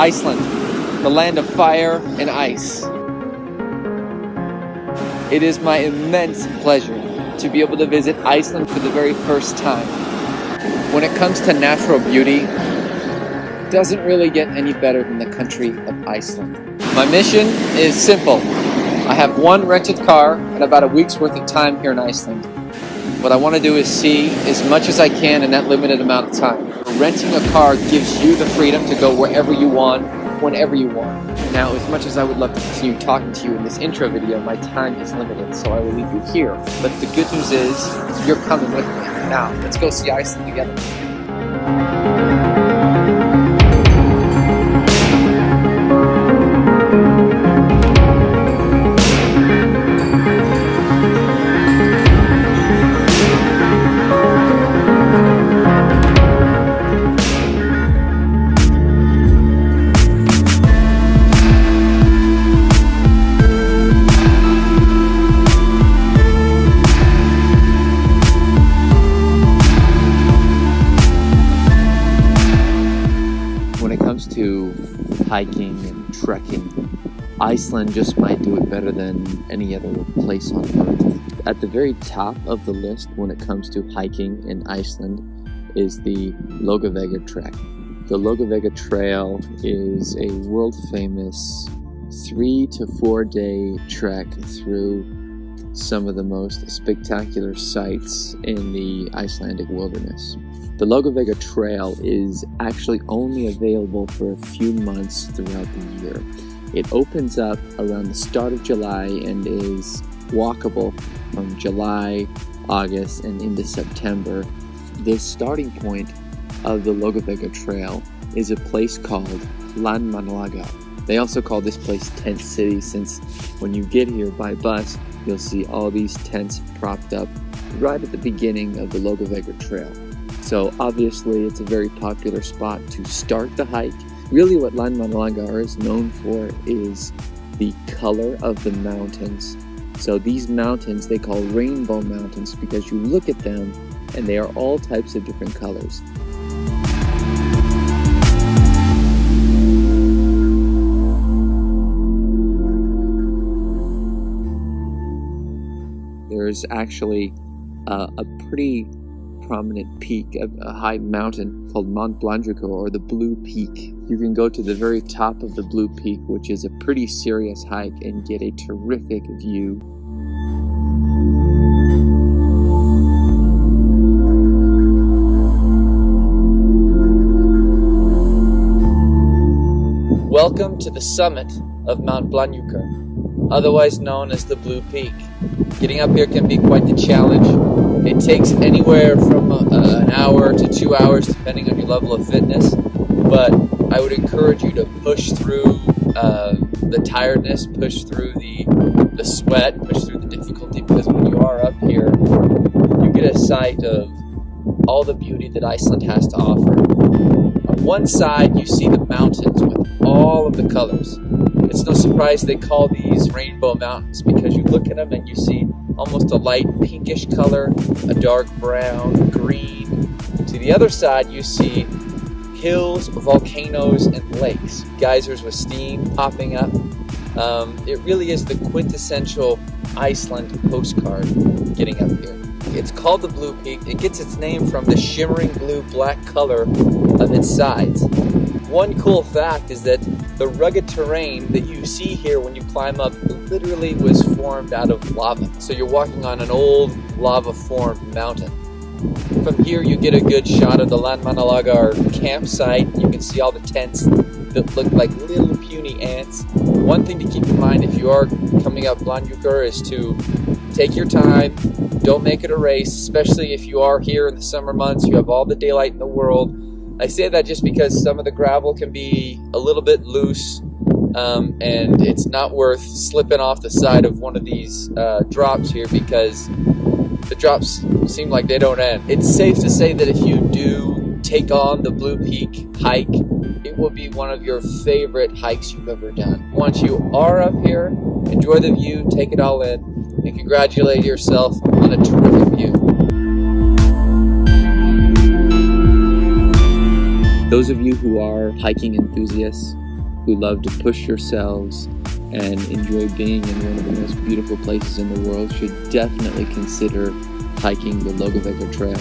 Iceland, the land of fire and ice. It is my immense pleasure to be able to visit Iceland for the very first time. When it comes to natural beauty, it doesn't really get any better than the country of Iceland. My mission is simple. I have one rented car and about a week's worth of time here in Iceland. What I want to do is see as much as I can in that limited amount of time. Renting a car gives you the freedom to go wherever you want, whenever you want. Now, as much as I would love to continue talking to you in this intro video, my time is limited, so I will leave you here. But the good news is, you're coming with me. Now, let's go see Iceland together. To hiking and trekking, Iceland just might do it better than any other place on earth. At the very top of the list when it comes to hiking in Iceland is the Laugavega Trek. The Laugavega Trail is a world-famous 3 to 4 day trek through some of the most spectacular sights in the Icelandic wilderness. The Laugavega Trail is actually only available for a few months throughout the year. It opens up around the start of July and is walkable from July, August, and into September. The starting point of the Laugavega Trail is a place called Landmannalaugar. They also call this place Tent City, since when you get here by bus, you'll see all these tents propped up right at the beginning of the Laugavega Trail. So obviously it's a very popular spot to start the hike. Really what Landmannalaugar is known for is the color of the mountains. So these mountains they call rainbow mountains because you look at them and they are all types of different colors. There's actually a pretty prominent peak, a high mountain called Mount Blanjuka, or the Blue Peak. You can go to the very top of the Blue Peak, which is a pretty serious hike, and get a terrific view. Welcome to the summit of Mount Blanjuka, otherwise known as the Blue Peak. Getting up here can be quite the challenge. It takes anywhere from an hour to 2 hours depending on your level of fitness, but I would encourage you to push through the tiredness, push through the sweat, push through the difficulty, because when you are up here, you get a sight of all the beauty that Iceland has to offer. On one side, you see the mountains with all of the colors. It's no surprise they call these rainbow mountains because you look at them and you see almost a light pinkish color, a dark brown, green. To the other side, you see hills, volcanoes, and lakes, geysers with steam popping up. It really is the quintessential Iceland postcard getting up here. It's called the Blue Peak. It gets its name from the shimmering blue-black color of its sides. One cool fact is that the rugged terrain that you see here when you climb up literally was formed out of lava. So you're walking on an old lava-formed mountain. From here you get a good shot of the Landmannalaugar campsite. You can see all the tents that look like little puny ants. One thing to keep in mind if you are coming up Blanjuka is to take your time. Don't make it a race, especially if you are here in the summer months. You have all the daylight in the world. I say that just because some of the gravel can be a little bit loose, and it's not worth slipping off the side of one of these drops here because the drops seem like they don't end. It's safe to say that if you do take on the Blue Peak hike, it will be one of your favorite hikes you've ever done. Once you are up here, enjoy the view, take it all in, and congratulate yourself on a terrific view. Those of you who are hiking enthusiasts, who love to push yourselves and enjoy being in one of the most beautiful places in the world should definitely consider hiking the Långavägar Trail.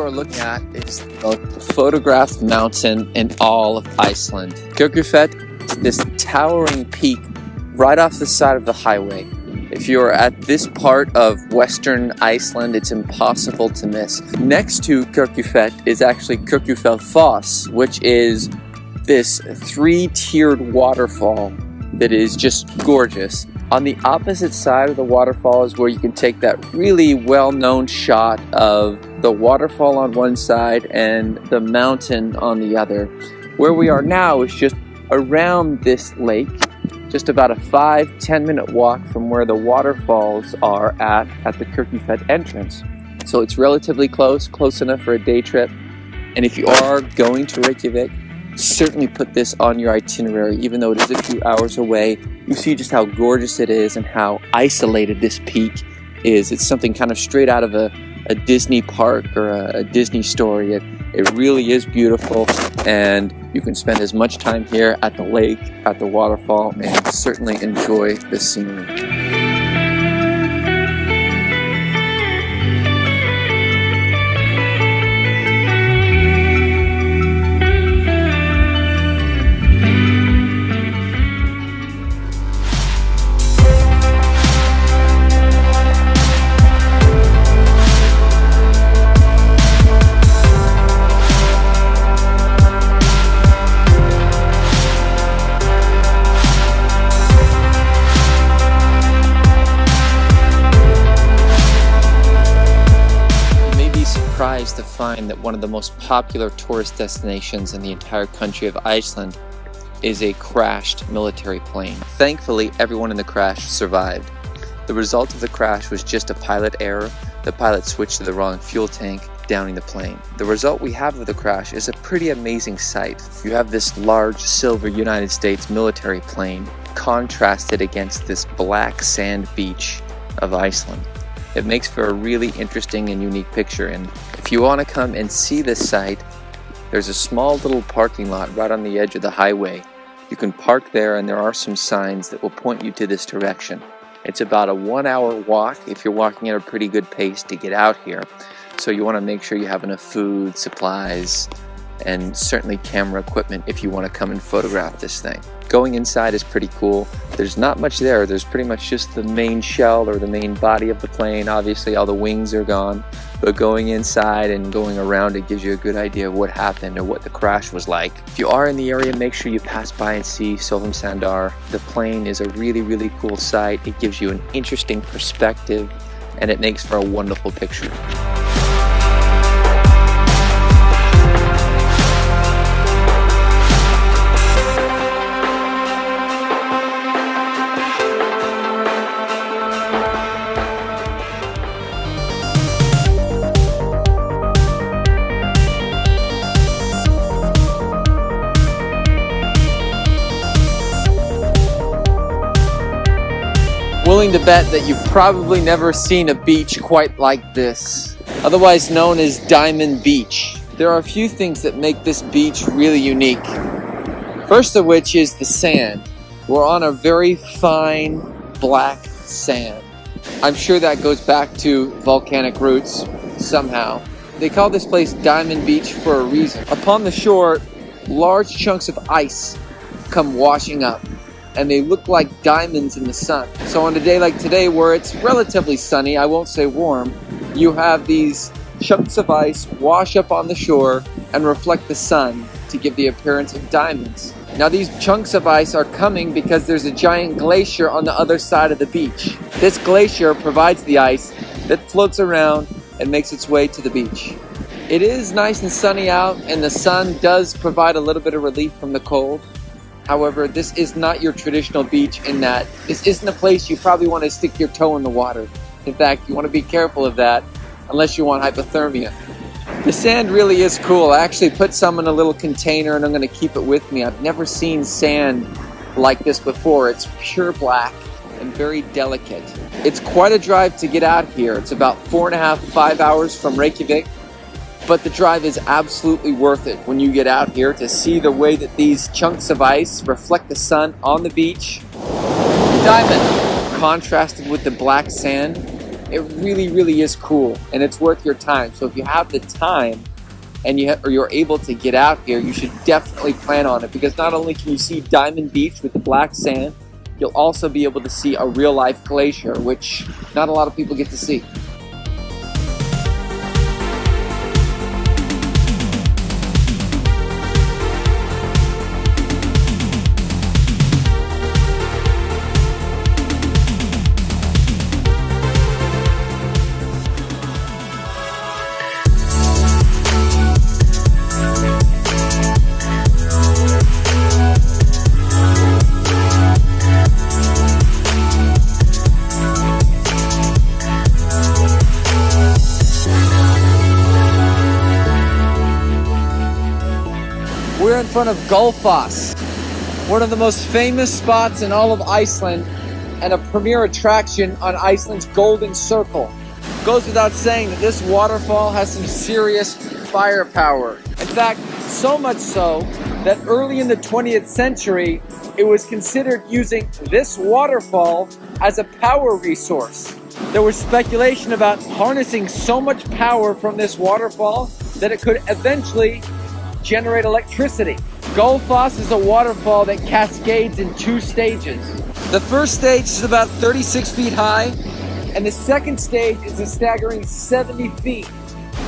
Looking at is the photographed mountain in all of Iceland. Kirkjufell, this towering peak right off the side of the highway. If you're at this part of western Iceland, it's impossible to miss. Next to Kirkjufell is actually Kirkjufellsfoss, which is this three-tiered waterfall that is just gorgeous. On the opposite side of the waterfall is where you can take that really well-known shot of the waterfall on one side and the mountain on the other. Where we are now is just around this lake, just about a 5-10 minute walk from where the waterfalls are at the Kirkjufell entrance. So it's relatively close enough for a day trip. And if you are going to Reykjavik, certainly put this on your itinerary, even though it is a few hours away. You see just how gorgeous it is and how isolated this peak is. It's something kind of straight out of a Disney park or a Disney story. It really is beautiful, and you can spend as much time here at the lake, at the waterfall, and certainly enjoy the scenery. To find that one of the most popular tourist destinations in the entire country of Iceland is a crashed military plane. Thankfully, everyone in the crash survived. The result of the crash was just a pilot error. The pilot switched to the wrong fuel tank, downing the plane. The result we have of the crash is a pretty amazing sight. You have this large silver United States military plane contrasted against this black sand beach of Iceland. It makes for a really interesting and unique picture, and if you want to come and see this site, there's a small little parking lot right on the edge of the highway. You can park there, and there are some signs that will point you to this direction. It's about a 1-hour walk if you're walking at a pretty good pace to get out here, so you want to make sure you have enough food, supplies, and certainly camera equipment if you want to come and photograph this thing. Going inside is pretty cool. There's not much there. There's pretty much just the main shell or the main body of the plane. Obviously all the wings are gone, but going inside and going around it gives you a good idea of what happened or what the crash was like. If you are in the area, make sure you pass by and see Sandar. The plane is a really cool sight. It gives you an interesting perspective and it makes for a wonderful picture. Willing to bet that you've probably never seen a beach quite like this, otherwise known as Diamond Beach. There are a few things that make this beach really unique. First of which is the sand. We're on a very fine black sand. I'm sure that goes back to volcanic roots somehow. They call this place Diamond Beach for a reason. Upon the shore, large chunks of ice come washing up, and they look like diamonds in the sun. So on a day like today where it's relatively sunny, I won't say warm, you have these chunks of ice wash up on the shore and reflect the sun to give the appearance of diamonds. Now these chunks of ice are coming because there's a giant glacier on the other side of the beach. This glacier provides the ice that floats around and makes its way to the beach. It is nice and sunny out, and the sun does provide a little bit of relief from the cold. However, this is not your traditional beach in that this isn't a place you probably want to stick your toe in the water. In fact, you want to be careful of that unless you want hypothermia. The sand really is cool. I actually put some in a little container and I'm going to keep it with me. I've never seen sand like this before. It's pure black and very delicate. It's quite a drive to get out here. It's about 4.5 to 5 hours from Reykjavik, but the drive is absolutely worth it when you get out here to see the way that these chunks of ice reflect the sun on the beach. Diamond contrasted with the black sand. It really is cool, and it's worth your time. So if you have the time and you're able to get out here, you should definitely plan on it, because not only can you see Diamond Beach with the black sand, you'll also be able to see a real-life glacier, which not a lot of people get to see. We're in front of Gullfoss, one of the most famous spots in all of Iceland and a premier attraction on Iceland's Golden Circle. Goes without saying that this waterfall has some serious firepower. In fact, so much so that early in the 20th century, it was considered using this waterfall as a power resource. There was speculation about harnessing so much power from this waterfall that it could eventually generate electricity. Gullfoss is a waterfall that cascades in 2 stages. The first stage is about 36 feet high, and the second stage is a staggering 70 feet.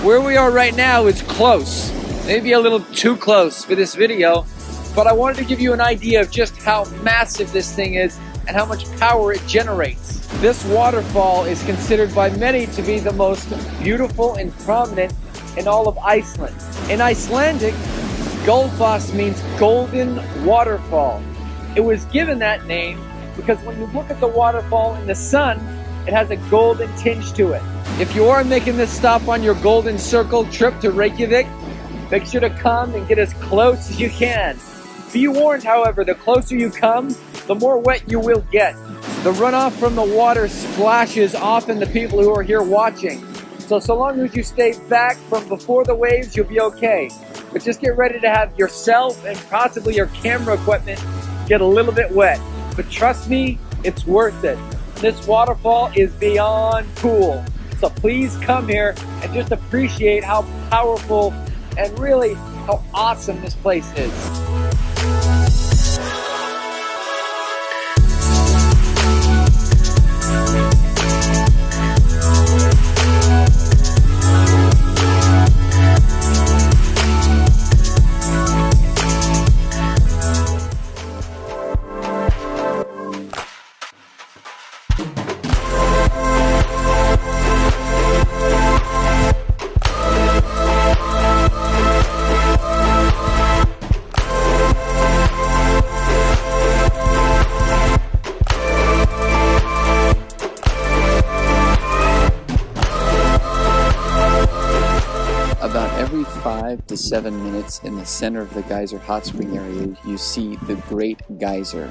Where we are right now is close, maybe a little too close for this video, but I wanted to give you an idea of just how massive this thing is and how much power it generates. This waterfall is considered by many to be the most beautiful and prominent in all of Iceland. In Icelandic, Gullfoss means golden waterfall. It was given that name because when you look at the waterfall in the sun, it has a golden tinge to it. If you are making this stop on your Golden Circle trip to Reykjavik, make sure to come and get as close as you can. Be warned, however, the closer you come, the more wet you will get. The runoff from the water splashes often the people who are here watching. So long as you stay back from before the waves, you'll be okay. But just get ready to have yourself and possibly your camera equipment get a little bit wet. But trust me, it's worth it. This waterfall is beyond cool. So please come here and just appreciate how powerful and really how awesome this place is. About every 5 to 7 minutes in the center of the geyser hot spring area, you see the Great Geyser.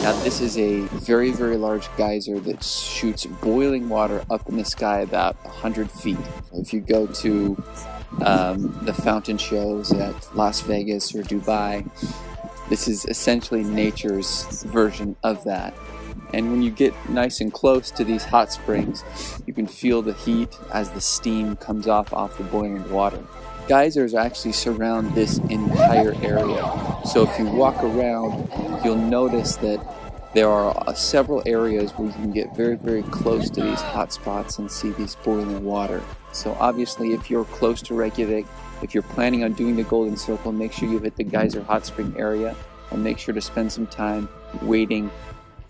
Now this is a very large geyser that shoots boiling water up in the sky about 100 feet. If you go to the fountain shows at Las Vegas or Dubai, this is essentially nature's version of that. And when you get nice and close to these hot springs, you can feel the heat as the steam comes off the boiling water. Geysers actually surround this entire area. So if you walk around, you'll notice that there are several areas where you can get very close to these hot spots and see these boiling water. So obviously if you're close to Reykjavik, if you're planning on doing the Golden Circle, make sure you hit the geyser hot spring area and make sure to spend some time waiting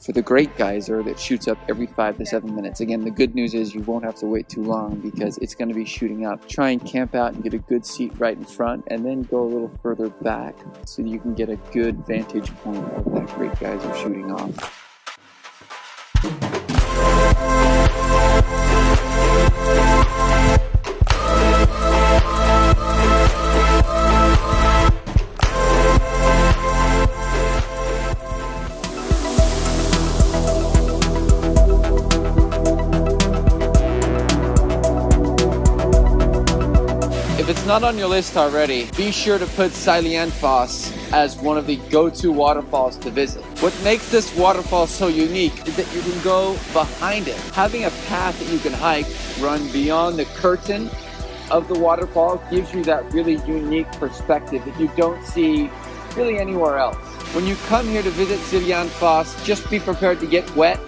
for the Great Geyser that shoots up every 5 to 7 minutes. Again, the good news is you won't have to wait too long because it's going to be shooting up. Try and camp out and get a good seat right in front, and then go a little further back so you can get a good vantage point of that Great Geyser shooting off. If it's not on your list already, be sure to put Iceland as one of the go-to waterfalls to visit. What makes this waterfall so unique is that you can go behind it. Having a path that you can hike, run beyond the curtain of the waterfall gives you that really unique perspective that you don't see really anywhere else. When you come here to visit Iceland, just be prepared to get wet.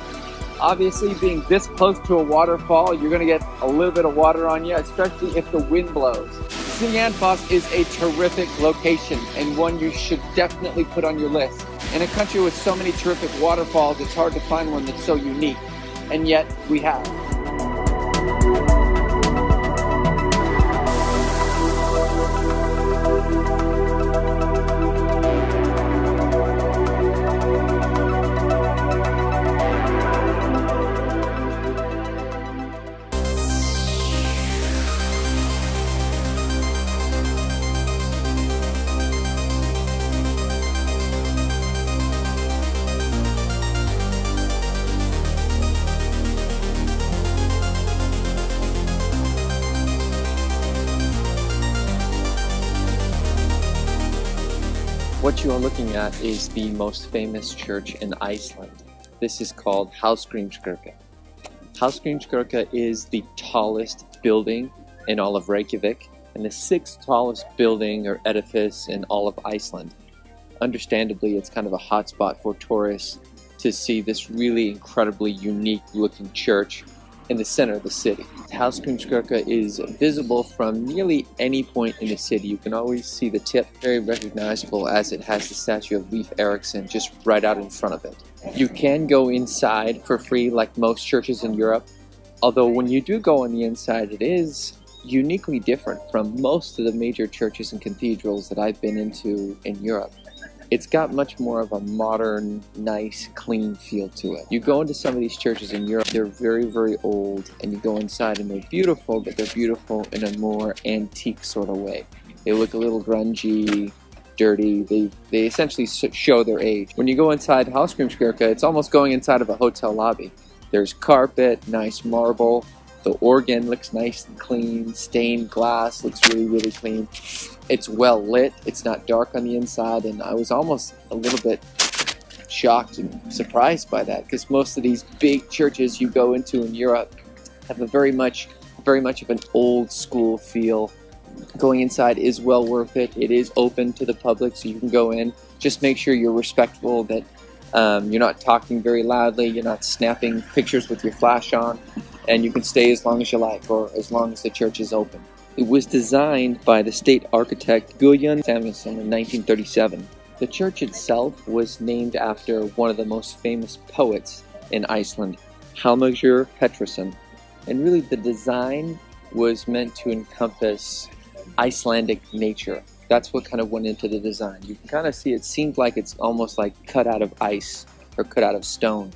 Obviously, being this close to a waterfall, you're going to get a little bit of water on you, especially if the wind blows. Iceland is a terrific location and one you should definitely put on your list. In a country with so many terrific waterfalls, it's hard to find one that's so unique, and yet we have. What you are looking at is the most famous church in Iceland. This is called Hallgrímskirkja. Hallgrímskirkja is the tallest building in all of Reykjavik and the 6th tallest building or edifice in all of Iceland. Understandably, it's kind of a hotspot for tourists to see this really incredibly unique looking church in the center of the city. Hallgrímskirkja is visible from nearly any point in the city. You can always see the tip, very recognizable as it has the statue of Leif Erikson just right out in front of it. You can go inside for free like most churches in Europe, although when you do go on the inside, it is uniquely different from most of the major churches and cathedrals that I've been into in Europe. It's got much more of a modern, nice, clean feel to it. You go into some of these churches in Europe, they're very, very old, and you go inside and they're beautiful, but they're beautiful in a more antique sort of way. They look a little grungy, dirty, they essentially show their age. When you go inside Hallgrímskirkja, it's almost going inside of a hotel lobby. There's carpet, nice marble, the organ looks nice and clean, stained glass looks really, really clean. It's well lit, it's not dark on the inside, and I was almost a little bit shocked and surprised by that, because most of these big churches you go into in Europe have a very much of an old school feel. Going inside is well worth it. It is open to the public, so you can go in. Just make sure you're respectful, that you're not talking very loudly, you're not snapping pictures with your flash on, and you can stay as long as you like, or as long as the church is open. It was designed by the state architect Guðjón Samuelsson in 1937. The church itself was named after one of the most famous poets in Iceland, Hallgrímur Pétursson. And really the design was meant to encompass Icelandic nature. That's what kind of went into the design. You can kind of see it seemed like it's almost like cut out of ice or cut out of stone.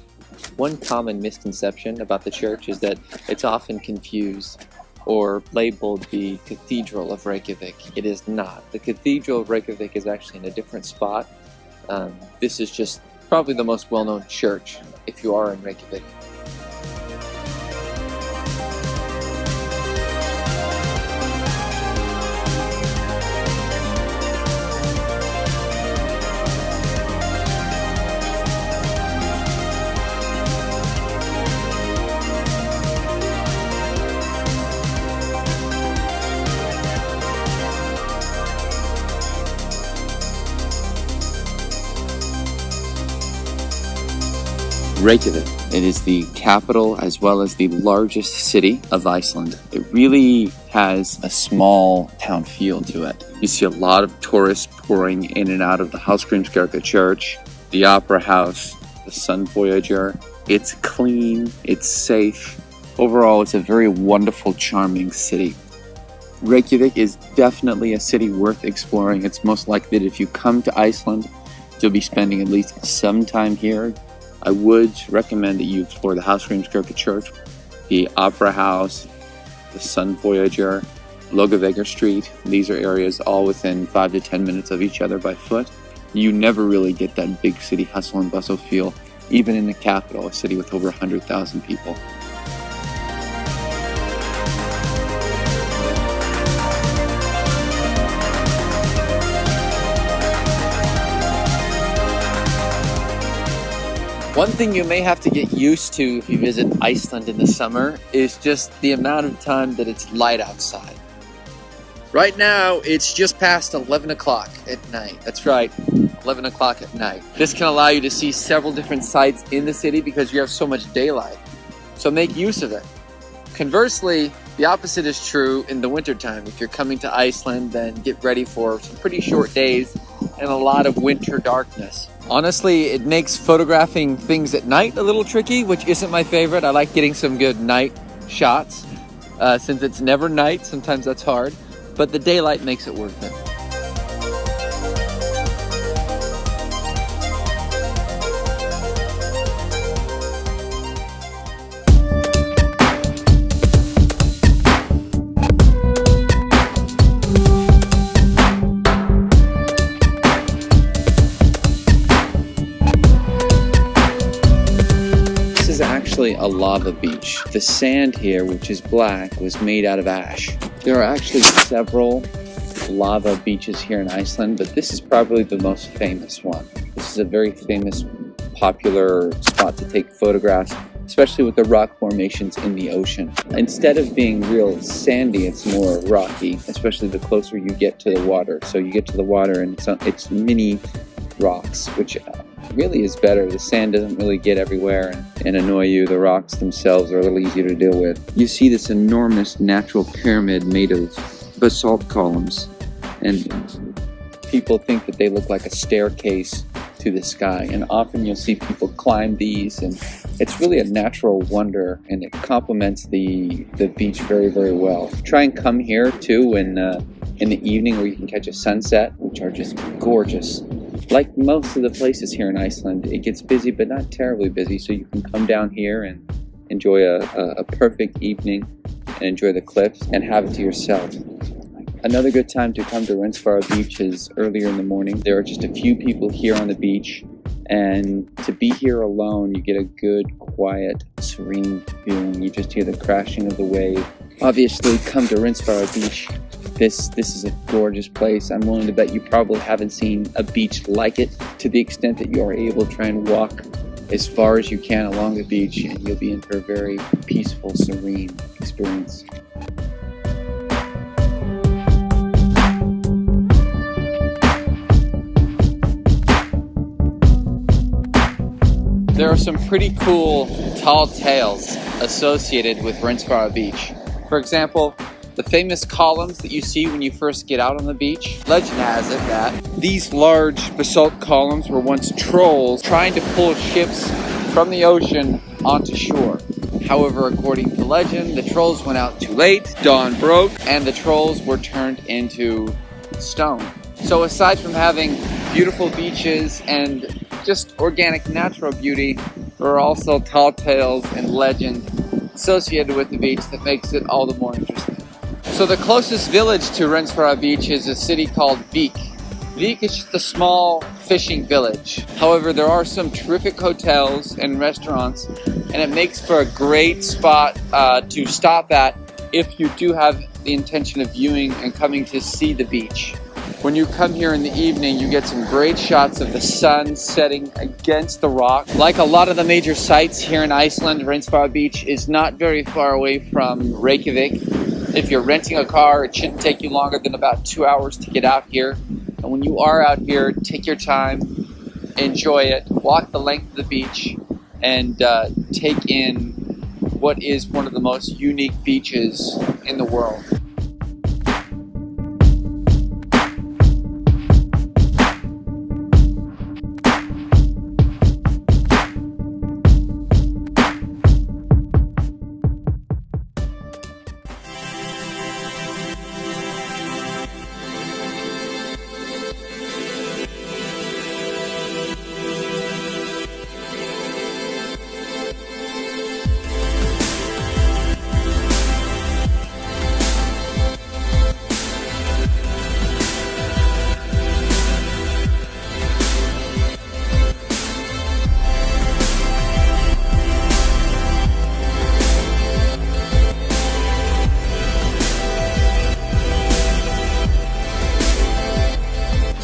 One common misconception about the church is that it's often confused or labeled the Cathedral of Reykjavik. It is not. The Cathedral of Reykjavik is actually in a different spot. This is just probably the most well-known church if you are in Reykjavik. Reykjavik. It is the capital as well as the largest city of Iceland. It really has a small town feel to it. You see a lot of tourists pouring in and out of the Hallgrímskirkja church, the opera house, the Sun Voyager. It's clean, it's safe. Overall, it's a very wonderful, charming city. Reykjavik is definitely a city worth exploring. It's most likely that if you come to Iceland, you'll be spending at least some time here. I would recommend that you explore the Hallgrímskirkja Church, the Opera House, the Sun Voyager, Laugavegur Street. These are areas all within 5 to 10 minutes of each other by foot. You never really get that big city hustle and bustle feel, even in the capital, a city with over 100,000 people. One thing you may have to get used to if you visit Iceland in the summer is just the amount of time that it's light outside. Right now, it's just past 11 o'clock at night. That's right, 11 o'clock at night. This can allow you to see several different sites in the city because you have so much daylight. So make use of it. Conversely, the opposite is true in the wintertime. If you're coming to Iceland, then get ready for some pretty short days and a lot of winter darkness. Honestly, it makes photographing things at night a little tricky, which isn't my favorite. I like getting some good night shots. Since it's never night, sometimes that's hard, but the daylight makes it worth it. Actually a lava beach. The sand here, which is black, was made out of ash. There are actually several lava beaches here in Iceland, but this is probably the most famous one. This is a very famous, popular spot to take photographs, especially with the rock formations in the ocean. Instead of being real sandy, it's more rocky, especially the closer you get to the water. So you get to the water and it's mini rocks, which really is better. The sand doesn't really get everywhere and annoy you. The rocks themselves are a little easier to deal with. You see this enormous natural pyramid made of basalt columns, and people think that they look like a staircase to the sky, and often you'll see people climb these, and it's really a natural wonder, and it complements the beach very, very well. Try and come here too in the evening where you can catch a sunset, which are just gorgeous. Like most of the places here in Iceland, it gets busy, but not terribly busy, so you can come down here and enjoy a perfect evening and enjoy the cliffs and have it to yourself. Another good time to come to Rensfara Beach is earlier in the morning. There are just a few people here on the beach, and to be here alone, you get a good, quiet, serene feeling. You just hear the crashing of the wave. Obviously, come to Rensfara Beach. This is a gorgeous place. I'm willing to bet you probably haven't seen a beach like it. To the extent that you are able to try and walk as far as you can along the beach, and you'll be in for a very peaceful, serene experience. There are some pretty cool tall tales associated with Rensfara Beach. For example, the famous columns that you see when you first get out on the beach. Legend has it that these large basalt columns were once trolls trying to pull ships from the ocean onto shore. However, according to legend, the trolls went out too late, dawn broke, and the trolls were turned into stone. So aside from having beautiful beaches and just organic natural beauty, there are also tall tales and legend associated with the beach that makes it all the more interesting. So the closest village to Rensfara Beach is a city called Vik. Vik is just a small fishing village. However, there are some terrific hotels and restaurants, and it makes for a great spot to stop at if you do have the intention of viewing and coming to see the beach. When you come here in the evening, you get some great shots of the sun setting against the rock. Like a lot of the major sites here in Iceland, Rensfara Beach is not very far away from Reykjavik. If you're renting a car, it shouldn't take you longer than about 2 hours to get out here. And when you are out here, take your time, enjoy it, walk the length of the beach, and take in what is one of the most unique beaches in the world.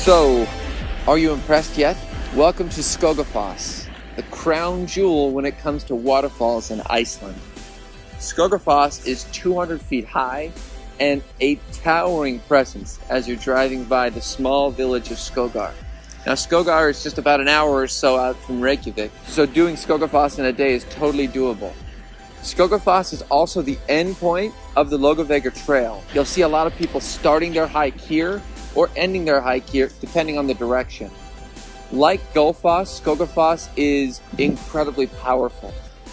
So, are you impressed yet? Welcome to Skogafoss, the crown jewel when it comes to waterfalls in Iceland. Skogafoss is 200 feet high and a towering presence as you're driving by the small village of Skogar. Now, Skogar is just about an hour or so out from Reykjavik, so doing Skogafoss in a day is totally doable. Skogafoss is also the end point of the Laugavegur Trail. You'll see a lot of people starting their hike here or ending their hike here, depending on the direction. Like Gullfoss, Skogafoss is incredibly powerful.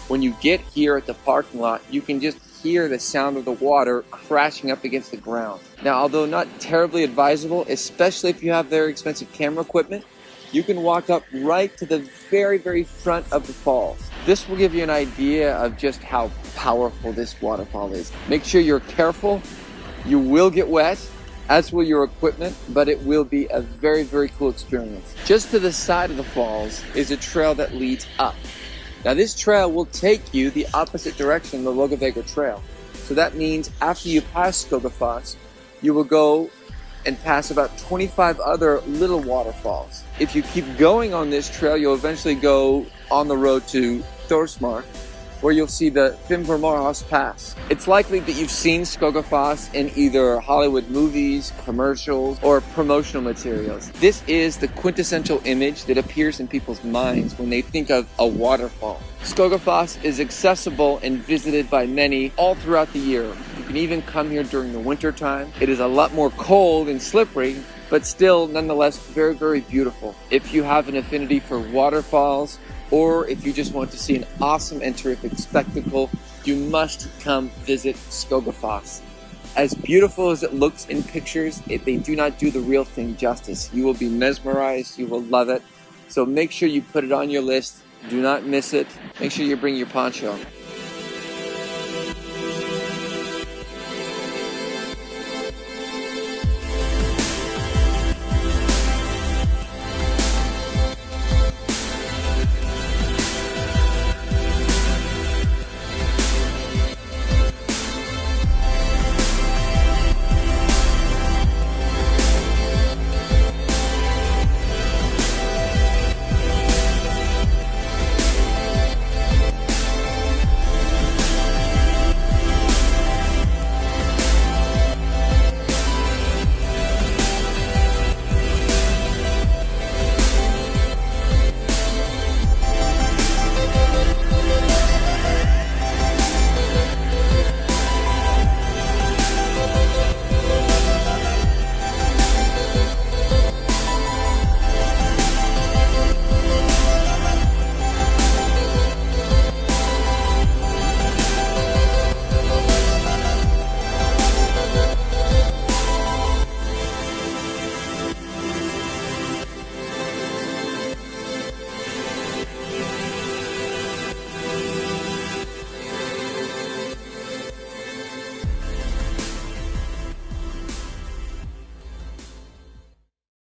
When you get here at the parking lot, you can just hear the sound of the water crashing up against the ground. Now, although not terribly advisable, especially if you have very expensive camera equipment, you can walk up right to the very, very front of the falls. This will give you an idea of just how powerful this waterfall is. Make sure you're careful. You will get wet, as will your equipment, but it will be a very, very cool experience. Just to the side of the falls is a trail that leads up. Now, this trail will take you the opposite direction of the Laugavegur Trail. So that means after you pass Skogafoss, you will go and pass about 25 other little waterfalls. If you keep going on this trail, you'll eventually go on the road to Thorsmark, where you'll see the Fimmvörðuháls Pass. It's likely that you've seen Skogafoss in either Hollywood movies, commercials, or promotional materials. This is the quintessential image that appears in people's minds when they think of a waterfall. Skogafoss is accessible and visited by many all throughout the year. You can even come here during the winter time. It is a lot more cold and slippery, but still nonetheless very, very beautiful. If you have an affinity for waterfalls, or if you just want to see an awesome and terrific spectacle, you must come visit Skogafoss. As beautiful as it looks in pictures, they do not do the real thing justice. You will be mesmerized, you will love it. So make sure you put it on your list. Do not miss it. Make sure you bring your poncho.